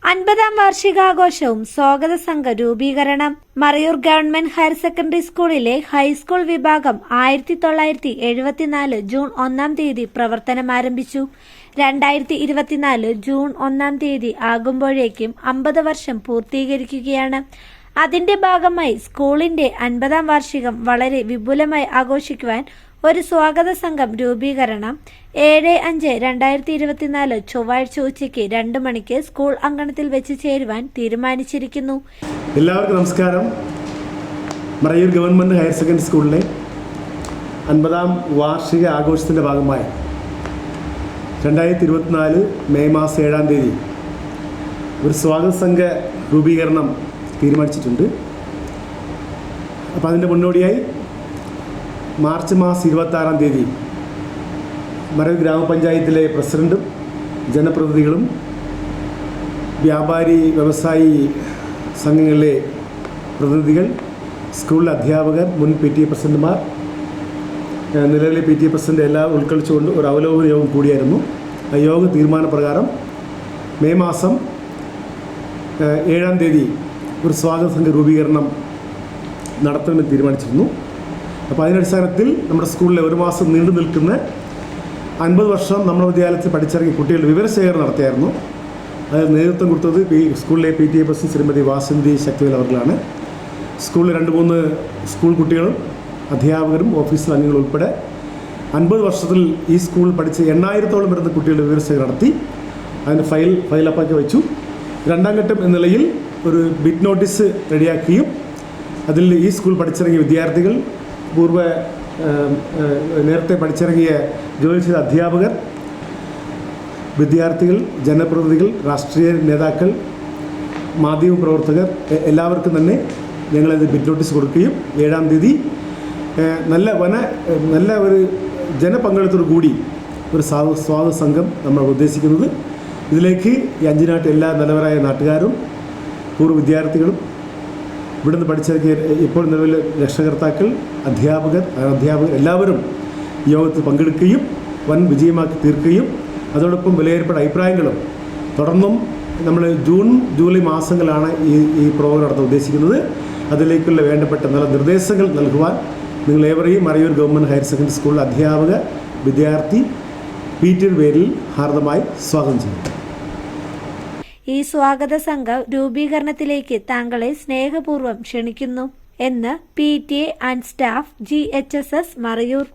50-ാം വാർഷികാഘോഷവും സ്വാഗത സംഘ രൂപീകരണം. മറയൂർ ഗവൺമെന്റ് ഹയർ സെക്കൻഡറി സ്കൂളിലെ ഹൈസ്കൂൾ വിഭാഗം 1974 ജൂൺ 1-ാം തീയതി പ്രവർത്തനമാരംഭിച്ചു. 2024 ജൂൺ 1-ാം തീയതി ആകുമ്പോഴേക്കും 50 വർഷം പൂർത്തീകരിക്കുകയാണ്. അതിന്റെ ഭാഗമായി സ്കൂളിന്റെ 50-ാം വാർഷികം വളരെ വിപുലമായി ആഘോഷിക്കുവാൻ ഒരു സ്വാഗത സംഘം രൂപീകരണം 7/5/2024 ചൊവ്വാഴ്ച ഉച്ചയ്ക്ക് 2 മണിക്ക് സ്കൂൾ അങ്കണത്തിൽ വെച്ച് ചേരുവാൻ തീരുമാനിച്ചിരിക്കുന്നു. എല്ലാവർക്കും നമസ്കാരം. മറയൂർ ഗവൺമെന്റ് ഹയർ സെക്കൻഡറി സ്കൂളിലെ 50-ാം വാർഷിക ആഘോഷത്തിന്റെ ഭാഗമായി 2024 മെയ് മാസം 7-ാം തീയതി ഒരു സ്വാഗത സംഘ രൂപീകരണം തീരുമാനിച്ചിട്ടുണ്ട്. അപ്പോൾ അതിൻ്റെ മുന്നോടിയായി മാർച്ച് മാസം 26-ാം തീയതി മറയൂർ ഗ്രാമപഞ്ചായത്തിലെ പ്രസിഡന്റും ജനപ്രതിനിധികളും വ്യാപാരി വ്യവസായി സംഘങ്ങളിലെ പ്രതിനിധികൾ, സ്കൂളിലെ അധ്യാപകർ, മുൻ PTA പ്രസിഡന്റുമാർ, നിലവിലെ PTA പ്രസിഡന്റ് എല്ലാം ഉൾക്കൊള്ളിച്ചുകൊണ്ട് ഒരു അവലോകന യോഗം കൂടിയായിരുന്നു. ആ യോഗ തീരുമാനപ്രകാരം മെയ് മാസം 7-ാം തീയതി ഒരു സ്വാഗത സംഘ രൂപീകരണം നടത്തണമെന്ന് തീരുമാനിച്ചിരുന്നു. അപ്പോൾ അതിനടിസ്ഥാനത്തിൽ നമ്മുടെ സ്കൂളിലെ ഒരു മാസം നീണ്ടു നിൽക്കുന്ന 50 വർഷം നമ്മുടെ വിദ്യാലയത്തിൽ പഠിച്ചിറങ്ങിയ കുട്ടികളുടെ വിവരശേഖരണം നടത്തിയായിരുന്നു. അത് നേതൃത്വം കൊടുത്തത് സ്കൂളിലെ PTA പ്രസിഡന്റ് ശ്രീമതി വാസന്തി ശക്തിവേൽ അവർകളാണ്. സ്കൂളിൽ 2-3 സ്കൂൾ കുട്ടികളും അധ്യാപകരും ഓഫീസിൽ അംഗങ്ങളും ഉൾപ്പെടെ 50 വർഷത്തിൽ ഈ സ്കൂളിൽ പഠിച്ച 8000-ഓളം വരുന്ന കുട്ടികളുടെ വിവരശേഖരണം നടത്തി. അതിന് ഫയലപ്പാക്കി വെച്ചു. 2-ാം ഘട്ടം എന്ന നിലയിൽ ഒരു ബിറ്റ് നോട്ടീസ് റെഡിയാക്കുകയും അതിൽ ഈ സ്കൂൾ പഠിച്ചിറങ്ങിയ വിദ്യാർത്ഥികൾ, നേരത്തെ പഠിച്ചിറങ്ങിയ ജോലി ചെയ്ത അധ്യാപകർ, വിദ്യാർത്ഥികൾ, ജനപ്രതിനിധികൾ, രാഷ്ട്രീയ നേതാക്കൾ, മാധ്യമപ്രവർത്തകർ എല്ലാവർക്കും തന്നെ ഞങ്ങളത് ബിറ്റ് നോട്ടീസ് കൊടുക്കുകയും 7-ാം തീയതി നല്ല ഒരു ജനപങ്കാളിത്തത്തോടു കൂടി ഒരു സ്വാഗത സംഘം നമ്മൾ ഉദ്ദേശിക്കുന്നത്. ഇതിലേക്ക് ഈ അഞ്ചിനാട്ട് എല്ലാ നല്ലവരായ നാട്ടുകാരും പൂർവ്വ വിദ്യാർത്ഥികളും ഇവിടുന്ന് പഠിച്ചിറങ്ങിയ ഇപ്പോൾ നിലവിൽ രക്ഷകർത്താക്കൾ, അധ്യാപകർ എല്ലാവരും യോഗത്തിൽ പങ്കെടുക്കുകയും വൻ വിജയമാക്കി തീർക്കുകയും അതോടൊപ്പം വിലയേർപ്പെട്ട അഭിപ്രായങ്ങളും തുടർന്നും നമ്മൾ ജൂൺ ജൂലൈ മാസങ്ങളാണ് ഈ പ്രോഗ്രാം നടത്താൻ ഉദ്ദേശിക്കുന്നത്. അതിലേക്കുള്ള വേണ്ടപ്പെട്ട നല്ല നിർദ്ദേശങ്ങൾ നൽകുവാൻ നിങ്ങളേവരെയും മറയൂർ ഗവൺമെൻറ് ഹയർ സെക്കൻഡറി സ്കൂളിലെ അധ്യാപക, വിദ്യാർത്ഥി, PTA പേരിൽ ഹാർദമായി സ്വാഗതം ചെയ്യുന്നു. ഈ സ്വാഗത സംഘം രൂപീകരണത്തിലേക്ക് താങ്കളെ സ്നേഹപൂർവ്വം ക്ഷണിക്കുന്നു എന്ന് PTA and staff GHSS Marayur.